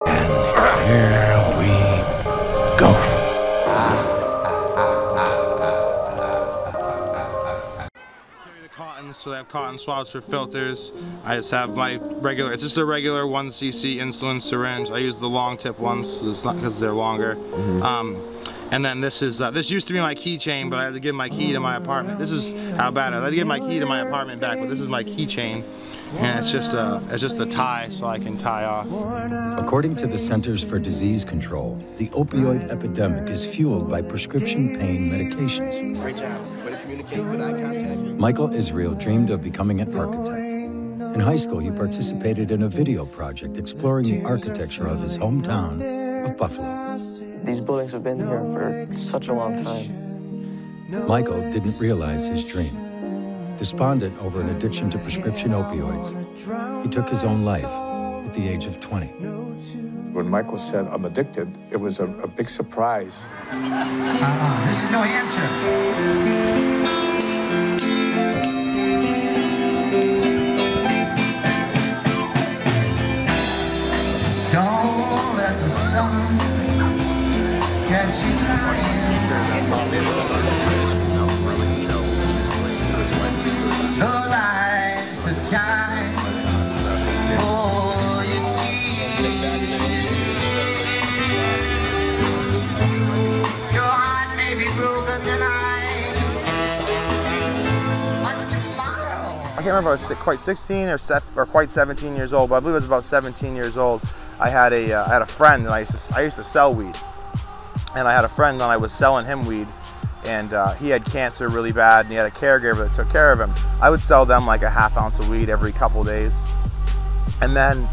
And here we go. Carry the cottons, so they have cotton swabs for filters. I just have my regular, it's just a regular 1cc insulin syringe. I use the long tip ones, so it's not because they're longer. And then this is, this used to be my keychain, but I had to give my key to my apartment. This is how bad I had to give my key to my apartment back, but this is my keychain. And it's just a tie, so I can tie off. According to the Centers for Disease Control, the opioid epidemic is fueled by prescription pain medications. Great job. Way to communicate, good eye contact. Michael Israel dreamed of becoming an architect. In high school, he participated in a video project exploring the architecture of his hometown of Buffalo. These buildings have been here for such a long time. Michael didn't realize his dream. Despondent over an addiction to prescription opioids, he took his own life at the age of 20. When Michael said, "I'm addicted," it was a big surprise. This is New Hampshire. Don't let the sun catch you crying. The lights, the time for your tears. Your heart may be broken tonight, but tomorrow. I can't remember if I was quite 16 or quite 17 years old, but I believe I was about 17 years old. I had a friend, and I used to sell weed, and I had a friend, and I was selling him weed, and he had cancer really bad, and he had a caregiver that took care of him. I would sell them like a ½ ounce of weed every couple days, and then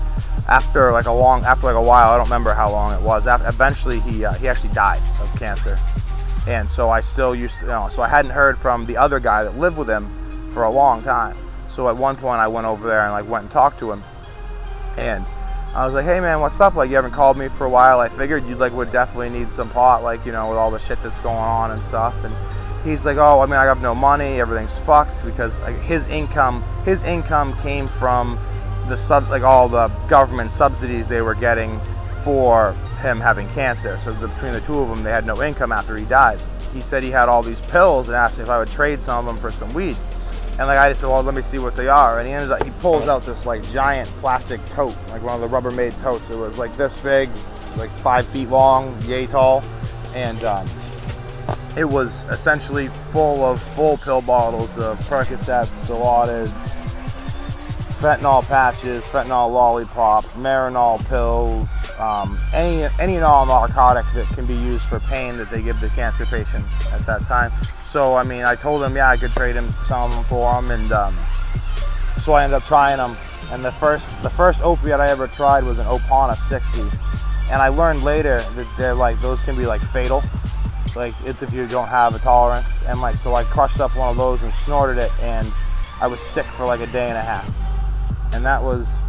after like a while, I don't remember how long it was. Eventually, he actually died of cancer, and so I still used to, so I hadn't heard from the other guy that lived with him for a long time. So at one point, I went over there and like went and talked to him, and I was like, "Hey man, what's up? Like, you haven't called me for a while. I figured you'd would definitely need some pot, like, with all the shit that's going on and stuff." And he's like, "Oh, I mean, I have no money. Everything's fucked," because like, his income came from the all the government subsidies they were getting for him having cancer. So between the two of them, they had no income after he died. He said he had all these pills and asked me if I would trade some of them for some weed. And like I just said, "Well, let me see what they are." And he pulls out this like giant plastic tote, like one of the Rubbermaid totes. It was like this big, like 5 feet long, yay tall, and it was essentially full pill bottles of Percocets, Dilaudid, fentanyl patches, fentanyl lollipops, Marinol pills, any and all narcotic that can be used for pain that they give to cancer patients at that time. So I mean, I told him, yeah, I could trade him some of them for him, and so I ended up trying them. And the first opiate I ever tried was an Opana 60, and I learned later that those can be like fatal, like if you don't have a tolerance. And like so, I crushed up one of those and snorted it, and I was sick for like a day and a half, and that was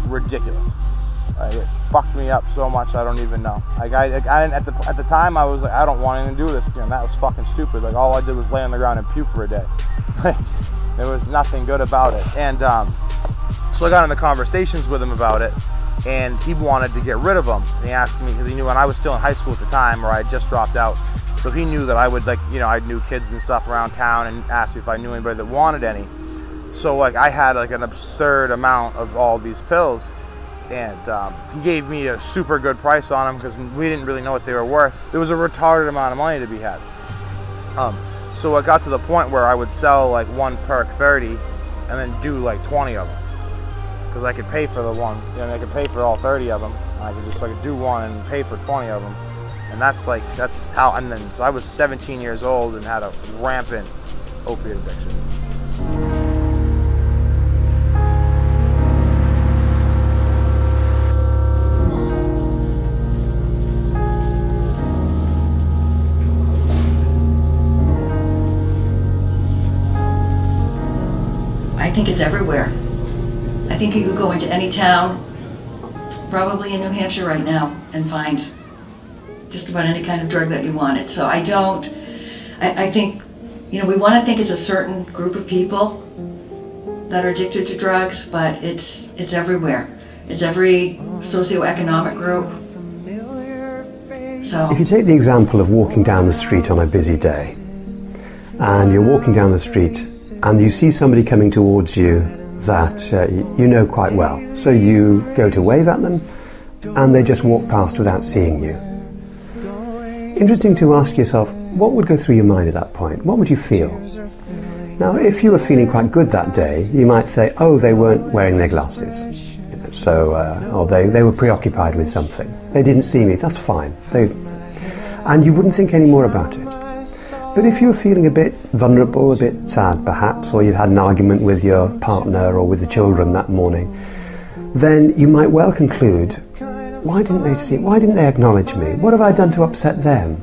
ridiculous. It fucked me up so much I don't even know. Like I didn't, at the time I was like, I don't want anything to do with this. That was fucking stupid. Like all I did was lay on the ground and puke for a day. There was nothing good about it. And so I got into conversations with him about it, and he wanted to get rid of them. And he asked me, because he knew when I was still in high school at the time, or I had just dropped out. So he knew that I would I knew kids and stuff around town, and asked me if I knew anybody that wanted any. So like I had like an absurd amount of all these pills. And he gave me a super good price on them because we didn't really know what they were worth. There was a retarded amount of money to be had. So it got to the point where I would sell like one perk 30 and then do like 20 of them. Because I could pay for the one, I could pay for all 30 of them. I could just do one and pay for 20 of them. And that's how, and then, so I was 17 years old and had a rampant opiate addiction. I think it's everywhere. I think you could go into any town, probably in New Hampshire right now, and find just about any kind of drug that you wanted. So I think, we want to think it's a certain group of people that are addicted to drugs, but it's everywhere. It's every socioeconomic group. So, If you take the example of walking down the street on a busy day, and you're walking down the street and you see somebody coming towards you that you know quite well, so you go to wave at them and they just walk past without seeing you. Interesting to ask yourself, what would go through your mind at that point? What would you feel? Now, if you were feeling quite good that day, you might say, oh, they weren't wearing their glasses. Or they were preoccupied with something. They didn't see me, that's fine. And you wouldn't think any more about it. But if you were feeling a bit vulnerable, a bit sad perhaps, or you had an argument with your partner or with the children that morning, then you might well conclude, why didn't they see? Why didn't they acknowledge me? What have I done to upset them?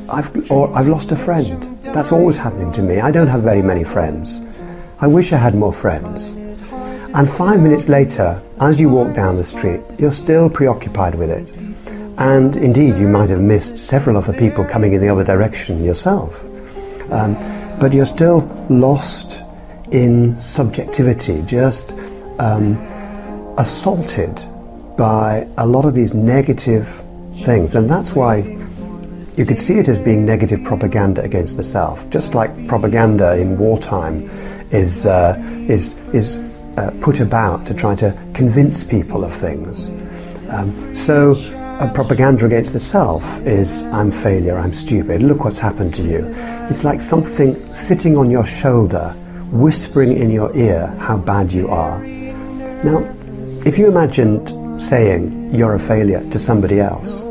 I've lost a friend. That's always happening to me. I don't have very many friends. I wish I had more friends. And 5 minutes later, as you walk down the street, you're still preoccupied with it. And indeed, you might have missed several other people coming in the other direction yourself. But you're still lost in subjectivity, just assaulted by a lot of these negative things. And that's why you could see it as being negative propaganda against the self, just like propaganda in wartime is put about to try to convince people of things. So propaganda against the self is, I'm failure, I'm stupid, look what's happened to you. It's like something sitting on your shoulder, whispering in your ear how bad you are. Now, if you imagined saying you're a failure to somebody else,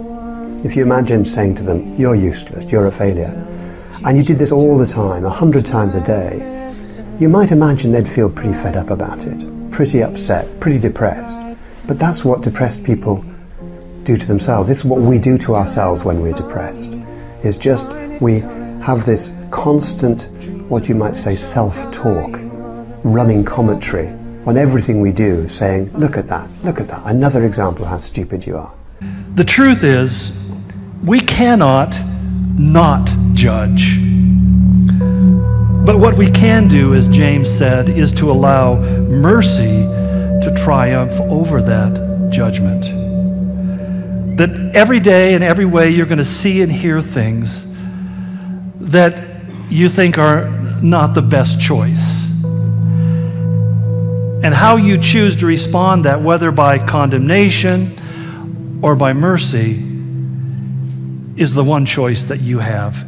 if you imagined saying to them, you're useless, you're a failure, and you did this all the time, 100 times a day, you might imagine they'd feel pretty fed up about it, pretty upset, pretty depressed. But that's what depressed people do to themselves. This is what we do to ourselves when we're depressed. It's just we have this constant, what you might say, self-talk, running commentary on everything we do, saying, look at that, another example of how stupid you are. The truth is, we cannot not judge. But what we can do, as James said, is to allow mercy to triumph over that judgment. That every day and every way you're going to see and hear things that you think are not the best choice. And how you choose to respond that, whether by condemnation or by mercy, is the one choice that you have